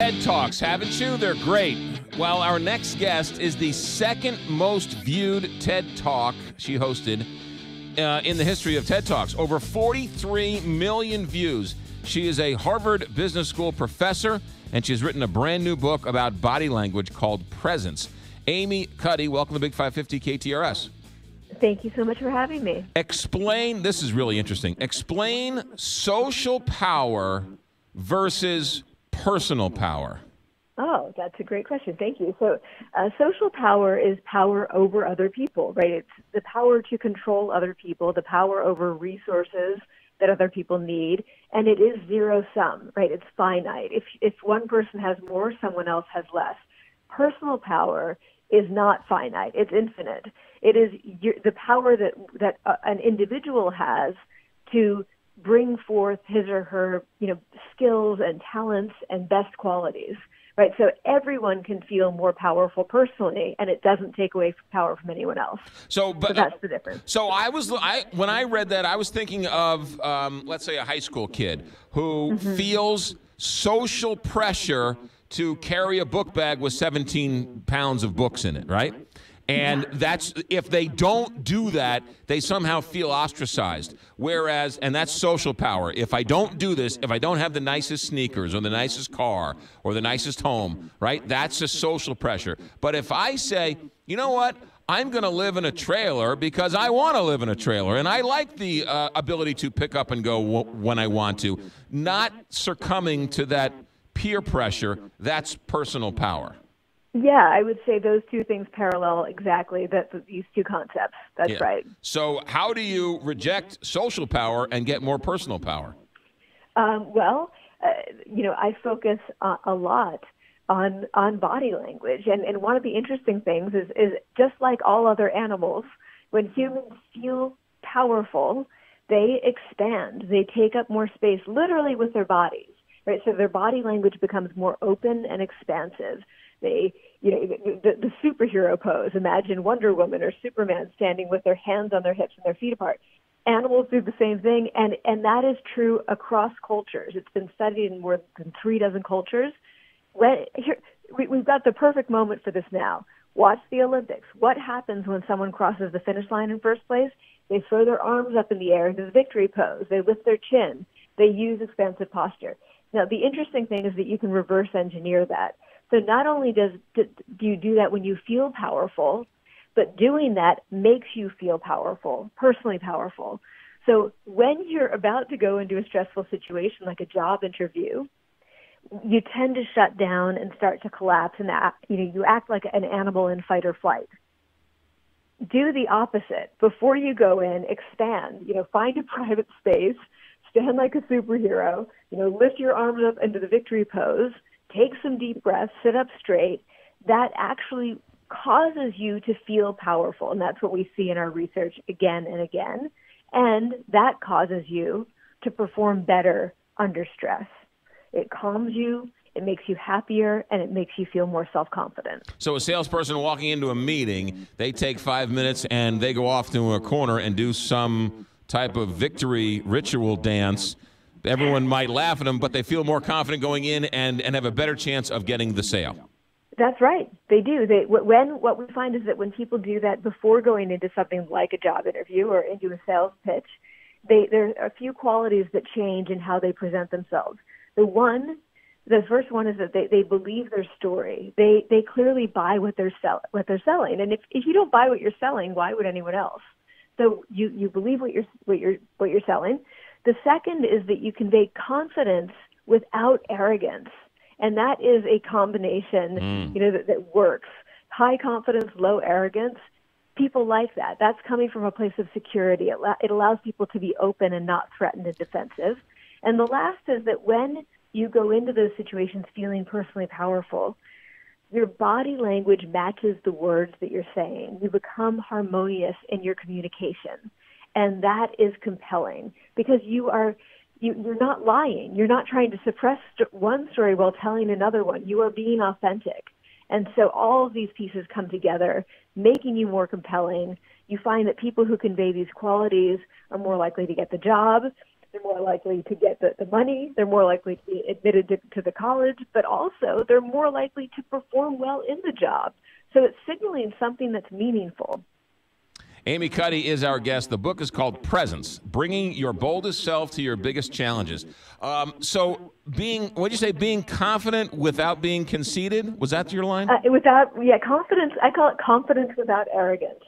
TED Talks, haven't you? They're great. Well, our next guest is the second most viewed TED Talk she hosted in the history of TED Talks. Over 43 million views. She is a Harvard Business School professor, and she's written a brand new book about body language called Presence. Amy Cuddy, welcome to Big 550 KTRS. Thank you so much for having me. Explain, this is really interesting, explain social power versus personal power. Oh, that's a great question. Thank you. So social power is power over other people, right? It's the power to control other people, the power over resources that other people need, and it is zero sum, right? It's finite. If one person has more, someone else has less. Personal power is not finite. It's infinite. It is the power that an individual has to bring forth his or her, skills and talents and best qualities, right? So everyone can feel more powerful personally, and it doesn't take away power from anyone else. So that's the difference. So when I read that, I was thinking of, let's say, a high school kid who feels social pressure to carry a book bag with 17 pounds of books in it, right? And that's, if they don't do that, they somehow feel ostracized. Whereas, and that's social power. If I don't do this, if I don't have the nicest sneakers or the nicest car or the nicest home, right, that's a social pressure. But if I say, you know what, I'm going to live in a trailer because I want to live in a trailer, and I like the ability to pick up and go when I want to, not succumbing to that peer pressure, that's personal power. Yeah, I would say those two things parallel exactly, these two concepts. That's right. So how do you reject social power and get more personal power? I focus a lot on body language. And one of the interesting things is just like all other animals, when humans feel powerful, they expand. They take up more space, literally with their bodies, right? So their body language becomes more open and expansive. The superhero pose. Imagine Wonder Woman or Superman standing with their hands on their hips and their feet apart. Animals do the same thing, and that is true across cultures. It's been studied in more than 36 cultures. We've got the perfect moment for this now. Watch the Olympics. What happens when someone crosses the finish line in first place? They throw their arms up in the air into the victory pose. They lift their chin. They use expansive posture. Now, the interesting thing is that you can reverse engineer that. So not only do you do that when you feel powerful, but doing that makes you feel powerful, personally powerful. So when you're about to go into a stressful situation like a job interview, you tend to shut down and start to collapse, and you act like an animal in fight or flight. Do the opposite. Before you go in, expand. Find a private space, stand like a superhero. Lift your arms up into the victory pose. Take some deep breaths, sit up straight. That actually causes you to feel powerful, and that's what we see in our research again and again. And that causes you to perform better under stress. It calms you, it makes you happier, and it makes you feel more self-confident. So a salesperson walking into a meeting, they take 5 minutes and they go off to a corner and do some type of victory ritual dance. Everyone might laugh at them, but they feel more confident going in and have a better chance of getting the sale. That's right. They do. What we find is that when people do that before going into something like a job interview or into a sales pitch, there are a few qualities that change in how they present themselves. The first one is that they believe their story. They clearly buy what they're selling. And if you don't buy what you're selling, why would anyone else? So you believe what you're selling. The second is that you convey confidence without arrogance, and that is a combination, that works. High confidence, low arrogance. People like that. That's coming from a place of security. It allows people to be open and not threatened and defensive. And the last is that when you go into those situations feeling personally powerful, your body language matches the words that you're saying. You become harmonious in your communication. And that is compelling because you're not lying. You're not trying to suppress one story while telling another one. You are being authentic. And so all of these pieces come together, making you more compelling. You find that people who convey these qualities are more likely to get the job. they're more likely to get the money, they're more likely to be admitted to the college, but also they're more likely to perform well in the job. So it's signaling something that's meaningful. Amy Cuddy is our guest. The book is called Presence, Bringing Your Boldest Self to Your Biggest Challenges. What'd you say, being confident without being conceited? Was that your line? Confidence. I call it confidence without arrogance.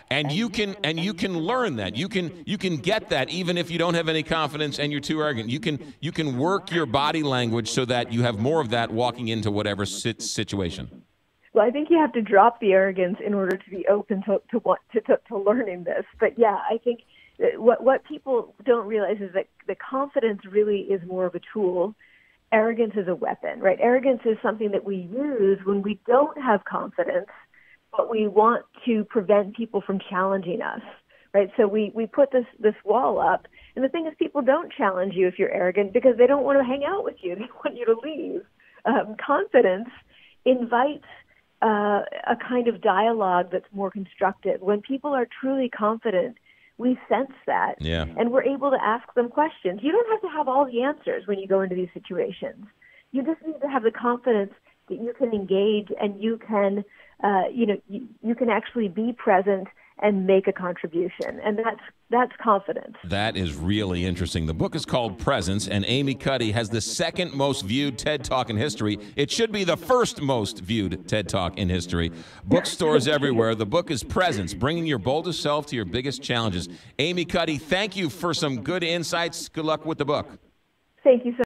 And you can learn that. You can get that even if you don't have any confidence and you're too arrogant. You can work your body language so that you have more of that walking into whatever situation. Well, I think you have to drop the arrogance in order to be open to learning this. But yeah, I think what people don't realize is that the confidence really is more of a tool. Arrogance is a weapon, right? Arrogance is something that we use when we don't have confidence, but we want to prevent people from challenging us, right? So we put this wall up, and the thing is, people don't challenge you if you're arrogant because they don't want to hang out with you. They want you to leave. Confidence invites a kind of dialogue that's more constructive. When people are truly confident, we sense that, and we're able to ask them questions. You don't have to have all the answers when you go into these situations. You just need to have the confidence that you can engage and you can you can actually be present and make a contribution, and that's confidence. That is really interesting. The book is called Presence, and Amy Cuddy has the second most viewed TED Talk in history. It should be the first most viewed TED Talk in history. Bookstores everywhere. The book is Presence, Bringing Your Boldest Self to Your Biggest Challenges. Amy Cuddy, thank you for some good insights. Good luck with the book. Thank you so much.